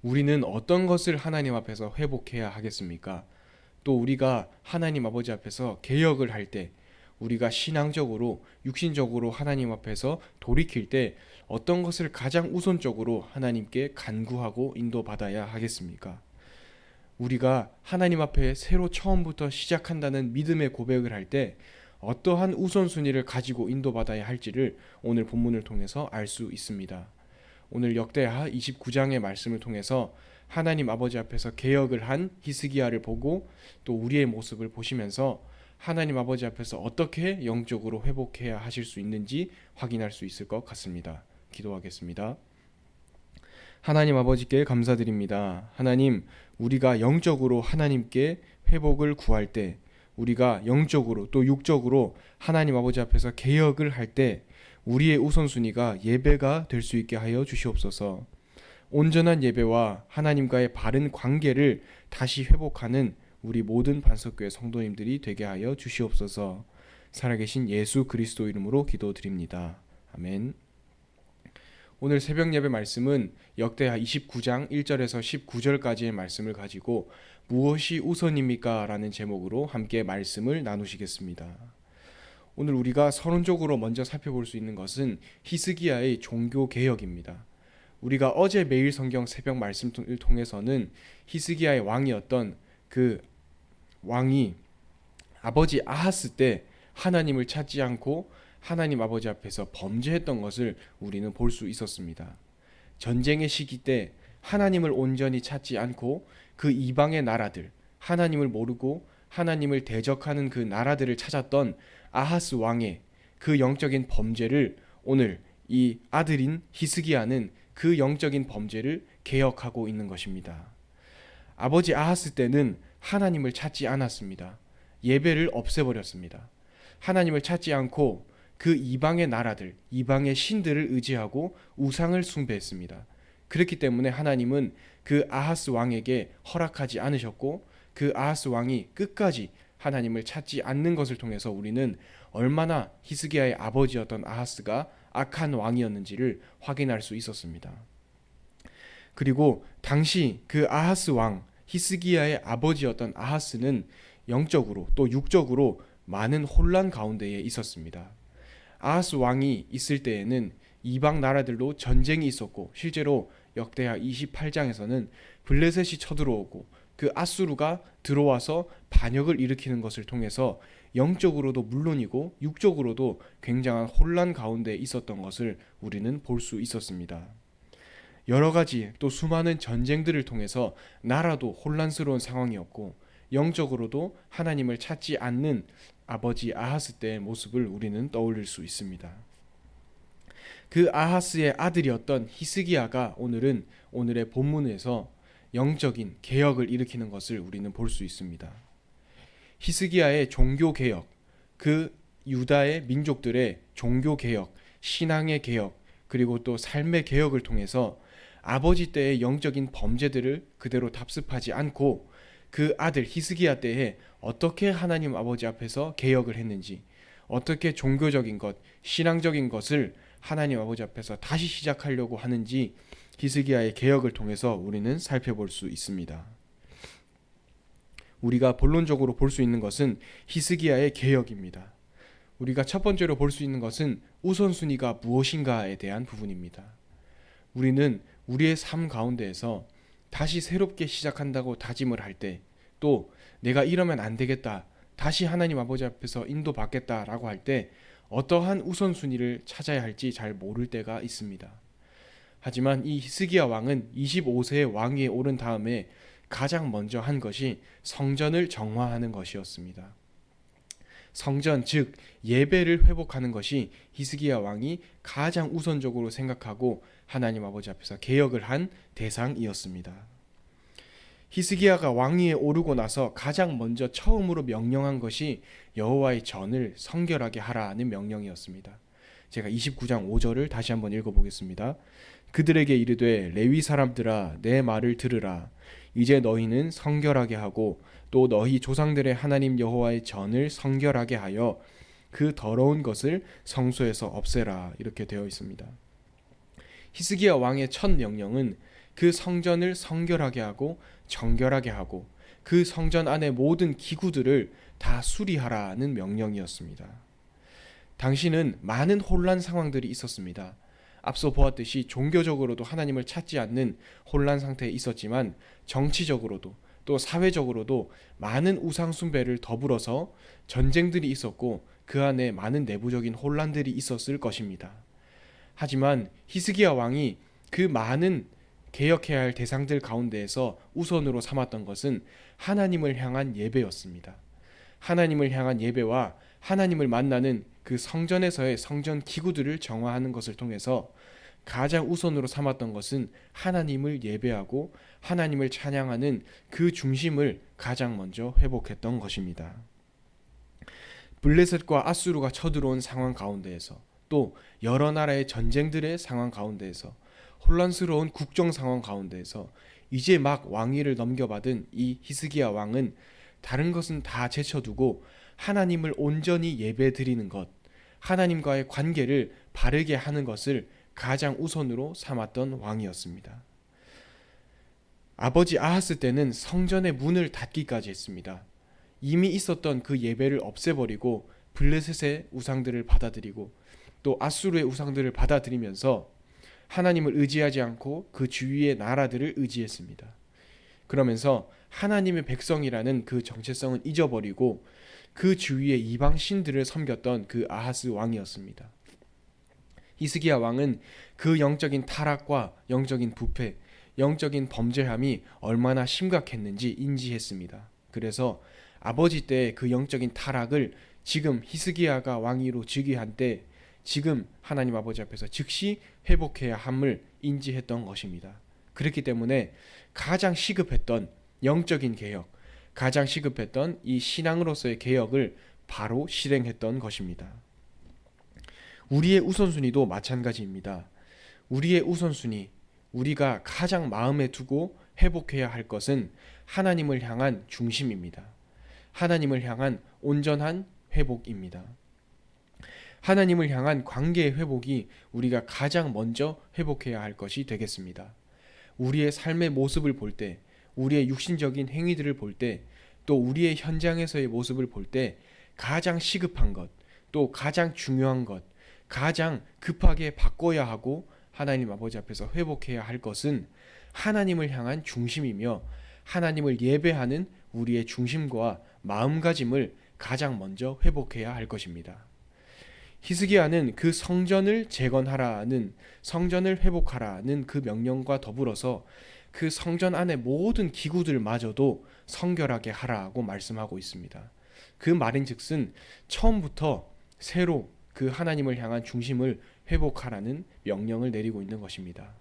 우리는 어떤 것을 하나님 앞에서 회복해야 하겠습니까? 또 우리가 하나님 아버지 앞에서 개혁을 할 때, 우리가 신앙적으로, 육신적으로 하나님 앞에서 돌이킬 때 어떤 것을 가장 우선적으로 하나님께 간구하고 인도받아야 하겠습니까? 우리가 하나님 앞에 새로 처음부터 시작한다는 믿음의 고백을 할 때 어떠한 우선순위를 가지고 인도받아야 할지를 오늘 본문을 통해서 알 수 있습니다. 오늘 역대하 29장의 말씀을 통해서 하나님 아버지 앞에서 개혁을 한 히스기야를 보고 또 우리의 모습을 보시면서 하나님 아버지 앞에서 어떻게 영적으로 회복해야 하실 수 있는지 확인할 수 있을 것 같습니다. 기도하겠습니다. 하나님 아버지께 감사드립니다. 하나님, 우리가 영적으로 하나님께 회복을 구할 때, 우리가 영적으로 또 육적으로 하나님 아버지 앞에서 개혁을 할 때 우리의 우선순위가 예배가 될 수 있게 하여 주시옵소서. 온전한 예배와 하나님과의 바른 관계를 다시 회복하는 우리 모든 반석교회 성도님들이 되게 하여 주시옵소서. 살아계신 예수 그리스도 이름으로 기도드립니다. 아멘. 오늘 새벽 예배 말씀은 역대하 29장 1절에서 19절까지의 말씀을 가지고 무엇이 우선입니까? 라는 제목으로 함께 말씀을 나누시겠습니다. 오늘 우리가 서론적으로 먼저 살펴볼 수 있는 것은 히스기야의 종교 개혁입니다. 우리가 어제 매일 성경 새벽 말씀을 통해서는 히스기야의 왕이었던 그 왕이 아버지 아하스 때 하나님을 찾지 않고 하나님 아버지 앞에서 범죄했던 것을 우리는 볼 수 있었습니다. 전쟁의 시기 때 하나님을 온전히 찾지 않고 그 이방의 나라들, 하나님을 모르고 하나님을 대적하는 그 나라들을 찾았던 아하스 왕의 그 영적인 범죄를 오늘 이 아들인 히스기야는 그 영적인 범죄를 개혁하고 있는 것입니다. 아버지 아하스 때는 하나님을 찾지 않았습니다. 예배를 없애버렸습니다. 하나님을 찾지 않고 그 이방의 나라들, 이방의 신들을 의지하고 우상을 숭배했습니다. 그렇기 때문에 하나님은 그 아하스 왕에게 허락하지 않으셨고 그 아하스 왕이 끝까지 하나님을 찾지 않는 것을 통해서 우리는 얼마나 히스기야의 아버지였던 아하스가 악한 왕이었는지를 확인할 수 있었습니다. 그리고 당시 그 아하스 왕, 히스기야의 아버지였던 아하스는 영적으로 또 육적으로 많은 혼란 가운데에 있었습니다. 아하스 왕이 있을 때에는 이방 나라들로 전쟁이 있었고 실제로 역대하 28장에서는 블레셋이 쳐들어오고 그 아수르가 들어와서 반역을 일으키는 것을 통해서 영적으로도 물론이고 육적으로도 굉장한 혼란 가운데 있었던 것을 우리는 볼 수 있었습니다. 여러 가지 또 수많은 전쟁들을 통해서 나라도 혼란스러운 상황이었고 영적으로도 하나님을 찾지 않는 아버지 아하스 때의 모습을 우리는 떠올릴 수 있습니다. 그 아하스의 아들이었던 히스기야가 오늘의 본문에서 영적인 개혁을 일으키는 것을 우리는 볼 수 있습니다. 히스기야의 종교 개혁, 그 유다의 민족들의 종교 개혁, 신앙의 개혁, 그리고 또 삶의 개혁을 통해서 아버지 때의 영적인 범죄들을 그대로 답습하지 않고 그 아들 히스기야 때에 어떻게 하나님 아버지 앞에서 개혁을 했는지, 어떻게 종교적인 것, 신앙적인 것을 하나님 아버지 앞에서 다시 시작하려고 하는지 히스기야의 개혁을 통해서 우리는 살펴볼 수 있습니다. 우리가 본론적으로 볼 수 있는 것은 히스기야의 개혁입니다. 우리가 첫 번째로 볼 수 있는 것은 우선순위가 무엇인가에 대한 부분입니다. 우리는 우리의 삶 가운데에서 다시 새롭게 시작한다고 다짐을 할 때, 또 내가 이러면 안 되겠다, 다시 하나님 아버지 앞에서 인도받겠다라고 할 때 어떠한 우선순위를 찾아야 할지 잘 모를 때가 있습니다. 하지만 이 히스기야 왕은 25세의 왕위에 오른 다음에 가장 먼저 한 것이 성전을 정화하는 것이었습니다. 성전, 즉 예배를 회복하는 것이 히스기야 왕이 가장 우선적으로 생각하고 하나님 아버지 앞에서 개혁을 한 대상이었습니다. 히스기야가 왕위에 오르고 나서 가장 먼저 처음으로 명령한 것이 여호와의 전을 성결하게 하라는 명령이었습니다. 제가 29장 5절을 다시 한번 읽어보겠습니다. 그들에게 이르되 레위 사람들아 내 말을 들으라. 이제 너희는 성결하게 하고 또 너희 조상들의 하나님 여호와의 전을 성결하게 하여 그 더러운 것을 성소에서 없애라. 이렇게 되어 있습니다. 히스기야 왕의 첫 명령은 그 성전을 성결하게 하고 정결하게 하고 그 성전 안의 모든 기구들을 다 수리하라는 명령이었습니다. 당시는 많은 혼란 상황들이 있었습니다. 앞서 보았듯이 종교적으로도 하나님을 찾지 않는 혼란 상태에 있었지만 정치적으로도 또 사회적으로도 많은 우상 숭배를 더불어서 전쟁들이 있었고 그 안에 많은 내부적인 혼란들이 있었을 것입니다. 하지만 히스기야 왕이 그 많은 개혁해야 할 대상들 가운데에서 우선으로 삼았던 것은 하나님을 향한 예배였습니다. 하나님을 향한 예배와 하나님을 만나는 그 성전에서의 성전 기구들을 정화하는 것을 통해서 가장 우선으로 삼았던 것은 하나님을 예배하고 하나님을 찬양하는 그 중심을 가장 먼저 회복했던 것입니다. 블레셋과 아수르가 쳐들어온 상황 가운데에서 또 여러 나라의 전쟁들의 상황 가운데에서 혼란스러운 국정 상황 가운데에서 이제 막 왕위를 넘겨받은 이 히스기야 왕은 다른 것은 다 제쳐두고 하나님을 온전히 예배드리는 것, 하나님과의 관계를 바르게 하는 것을 가장 우선으로 삼았던 왕이었습니다. 아버지 아하스 때는 성전의 문을 닫기까지 했습니다. 이미 있었던 그 예배를 없애버리고 블레셋의 우상들을 받아들이고 또 아수르의 우상들을 받아들이면서 하나님을 의지하지 않고 그 주위의 나라들을 의지했습니다. 그러면서 하나님의 백성이라는 그 정체성은 잊어버리고 그 주위의 이방 신들을 섬겼던 그 아하스 왕이었습니다. 히스기야 왕은 그 영적인 타락과 영적인 부패, 영적인 범죄함이 얼마나 심각했는지 인지했습니다. 그래서 아버지 때의 그 영적인 타락을 지금 히스기야가 왕위로 즉위한 때 지금 하나님 아버지 앞에서 즉시 회복해야 함을 인지했던 것입니다. 그렇기 때문에 가장 시급했던 영적인 개혁, 가장 시급했던 이 신앙으로서의 개혁을 바로 실행했던 것입니다. 우리의 우선순위도 마찬가지입니다. 우리의 우선순위, 우리가 가장 마음에 두고 회복해야 할 것은 하나님을 향한 중심입니다. 하나님을 향한 온전한 회복입니다. 하나님을 향한 관계의 회복이 우리가 가장 먼저 회복해야 할 것이 되겠습니다. 우리의 삶의 모습을 볼 때, 우리의 육신적인 행위들을 볼 때, 또 우리의 현장에서의 모습을 볼 때 가장 시급한 것, 또 가장 중요한 것, 가장 급하게 바꿔야 하고 하나님 아버지 앞에서 회복해야 할 것은 하나님을 향한 중심이며 하나님을 예배하는 우리의 중심과 마음가짐을 가장 먼저 회복해야 할 것입니다. 히스기야는 그 성전을 재건하라는, 성전을 회복하라는 그 명령과 더불어서 그 성전 안의 모든 기구들마저도 성결하게 하라고 말씀하고 있습니다. 그 말인즉슨 처음부터 새로 그 하나님을 향한 중심을 회복하라는 명령을 내리고 있는 것입니다.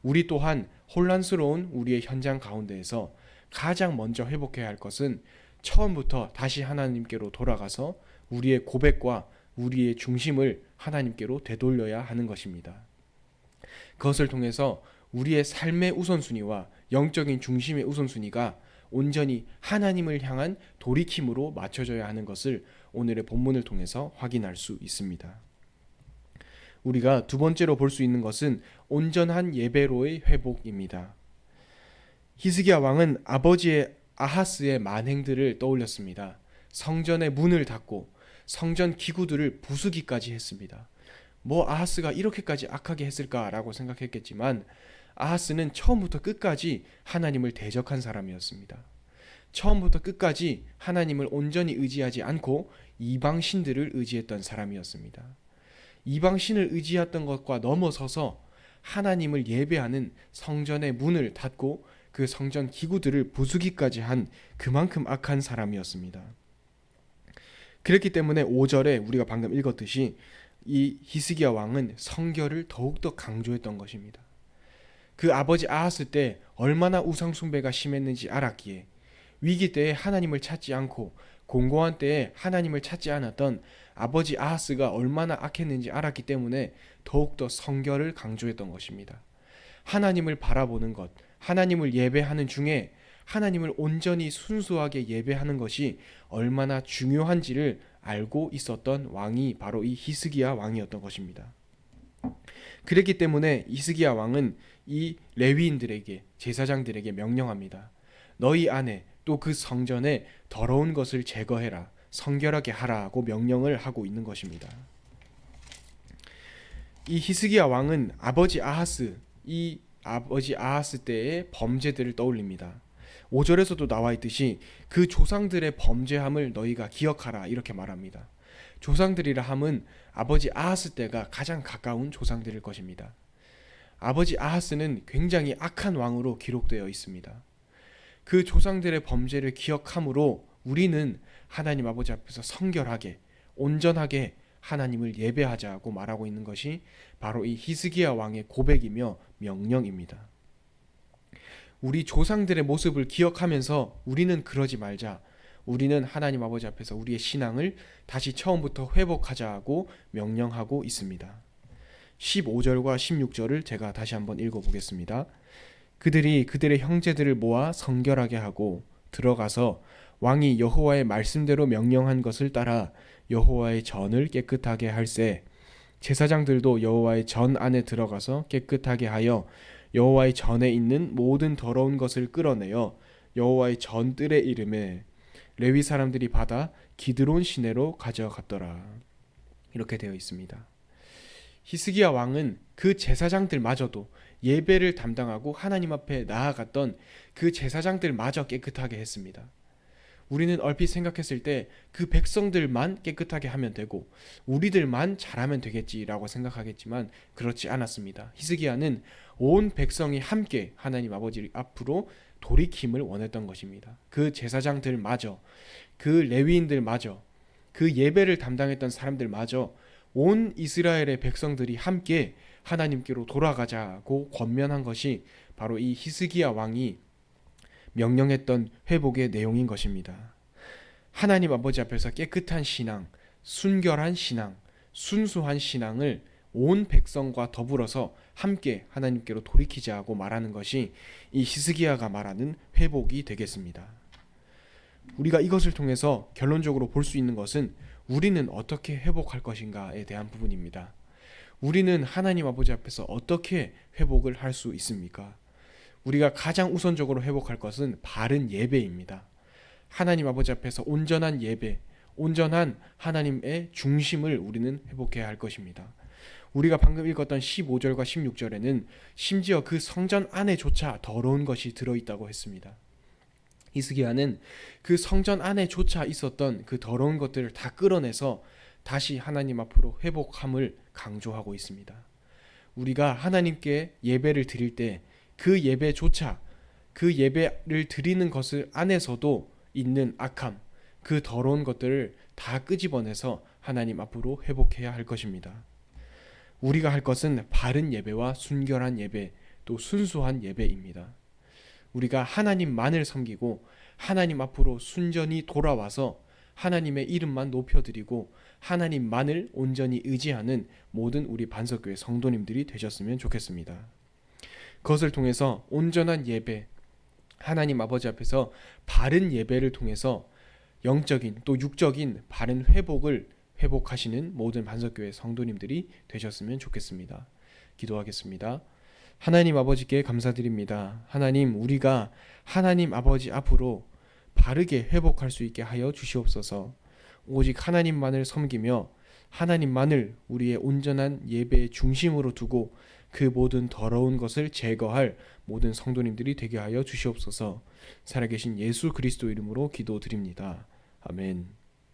우리 또한 혼란스러운 우리의 현장 가운데에서 가장 먼저 회복해야 할 것은 처음부터 다시 하나님께로 돌아가서 우리의 고백과 우리의 중심을 하나님께로 되돌려야 하는 것입니다. 그것을 통해서 우리의 삶의 우선순위와 영적인 중심의 우선순위가 온전히 하나님을 향한 돌이킴으로 맞춰져야 하는 것을 오늘의 본문을 통해서 확인할 수 있습니다. 우리가 두 번째로 볼 수 있는 것은 온전한 예배로의 회복입니다. 히스기야 왕은 아버지의 아하스의 만행들을 떠올렸습니다. 성전의 문을 닫고 성전 기구들을 부수기까지 했습니다. 아하스가 이렇게까지 악하게 했을까라고 생각했겠지만 아하스는 처음부터 끝까지 하나님을 대적한 사람이었습니다. 처음부터 끝까지 하나님을 온전히 의지하지 않고 이방신들을 의지했던 사람이었습니다. 이방신을 의지했던 것과 넘어서서 하나님을 예배하는 성전의 문을 닫고 그 성전 기구들을 부수기까지 한 그만큼 악한 사람이었습니다. 그렇기 때문에 5절에 우리가 방금 읽었듯이 이 히스기야 왕은 성결을 더욱더 강조했던 것입니다. 그 아버지 아하스 때 얼마나 우상 숭배가 심했는지 알았기에 위기 때에 하나님을 찾지 않고 공고한 때에 하나님을 찾지 않았던 아버지 아하스가 얼마나 악했는지 알았기 때문에 더욱더 성결을 강조했던 것입니다. 하나님을 바라보는 것, 하나님을 예배하는 중에 하나님을 온전히 순수하게 예배하는 것이 얼마나 중요한지를 알고 있었던 왕이 바로 이 히스기야 왕이었던 것입니다. 그랬기 때문에 히스기야 왕은 이 레위인들에게, 제사장들에게 명령합니다. 너희 안에 또 그 성전에 더러운 것을 제거해라, 성결하게 하라고 명령을 하고 있는 것입니다. 이 히스기야 왕은 아버지 아하스 때의 범죄들을 떠올립니다. 5절에서도 나와 있듯이 그 조상들의 범죄함을 너희가 기억하라 이렇게 말합니다. 조상들이라 함은 아버지 아하스 때가 가장 가까운 조상들일 것입니다. 아버지 아하스는 굉장히 악한 왕으로 기록되어 있습니다. 그 조상들의 범죄를 기억함으로 우리는 하나님 아버지 앞에서 성결하게, 온전하게 하나님을 예배하자고 말하고 있는 것이 바로 이 히스기야 왕의 고백이며 명령입니다. 우리 조상들의 모습을 기억하면서 우리는 그러지 말자. 우리는 하나님 아버지 앞에서 우리의 신앙을 다시 처음부터 회복하자고 명령하고 있습니다. 15절과 16절을 제가 다시 한번 읽어보겠습니다. 그들이 그들의 형제들을 모아 성결하게 하고 들어가서 왕이 여호와의 말씀대로 명령한 것을 따라 여호와의 전을 깨끗하게 할세. 제사장들도 여호와의 전 안에 들어가서 깨끗하게 하여 여호와의 전에 있는 모든 더러운 것을 끌어내어 여호와의 전 뜰에 이름에 레위 사람들이 받아 기드론 시내로 가져갔더라. 이렇게 되어 있습니다. 히스기야 왕은 그 제사장들마저도, 예배를 담당하고 하나님 앞에 나아갔던 그 제사장들마저 깨끗하게 했습니다. 우리는 얼핏 생각했을 때 그 백성들만 깨끗하게 하면 되고 우리들만 잘하면 되겠지라고 생각하겠지만 그렇지 않았습니다. 히스기야는 온 백성이 함께 하나님 아버지 앞으로 돌이킴을 원했던 것입니다. 그 제사장들마저, 그 레위인들마저, 그 예배를 담당했던 사람들마저 온 이스라엘의 백성들이 함께 하나님께로 돌아가자고 권면한 것이 바로 이 히스기야 왕이 명령했던 회복의 내용인 것입니다. 하나님 아버지 앞에서 깨끗한 신앙, 순결한 신앙, 순수한 신앙을 온 백성과 더불어서 함께 하나님께로 돌이키자고 말하는 것이 이 히스기야가 말하는 회복이 되겠습니다. 우리가 이것을 통해서 결론적으로 볼 수 있는 것은 우리는 어떻게 회복할 것인가에 대한 부분입니다. 우리는 하나님 아버지 앞에서 어떻게 회복을 할 수 있습니까? 우리가 가장 우선적으로 회복할 것은 바른 예배입니다. 하나님 아버지 앞에서 온전한 예배, 온전한 하나님의 중심을 우리는 회복해야 할 것입니다. 우리가 방금 읽었던 15절과 16절에는 심지어 그 성전 안에조차 더러운 것이 들어있다고 했습니다. 히스기야는 그 성전 안에조차 있었던 그 더러운 것들을 다 끌어내서 다시 하나님 앞으로 회복함을 강조하고 있습니다. 우리가 하나님께 예배를 드릴 때 그 예배조차, 그 예배를 드리는 것을 안에서도 있는 악함, 그 더러운 것들을 다 끄집어내서 하나님 앞으로 회복해야 할 것입니다. 우리가 할 것은 바른 예배와 순결한 예배, 또 순수한 예배입니다. 우리가 하나님만을 섬기고 하나님 앞으로 순전히 돌아와서 하나님의 이름만 높여드리고 하나님만을 온전히 의지하는 모든 우리 반석교회 성도님들이 되셨으면 좋겠습니다. 그것을 통해서 온전한 예배, 하나님 아버지 앞에서 바른 예배를 통해서 영적인 또 육적인 바른 회복하시는 모든 반석교회 성도님들이 되셨으면 좋겠습니다. 기도하겠습니다. 하나님 아버지께 감사드립니다. 하나님, 우리가 하나님 아버지 앞으로 바르게 회복할 수 있게 하여 주시옵소서. 오직 하나님만을 섬기며 하나님만을 우리의 온전한 예배의 중심으로 두고 그 모든 더러운 것을 제거할 모든 성도님들이 되게 하여 주시옵소서. 살아계신 예수 그리스도 이름으로 기도드립니다. 아멘.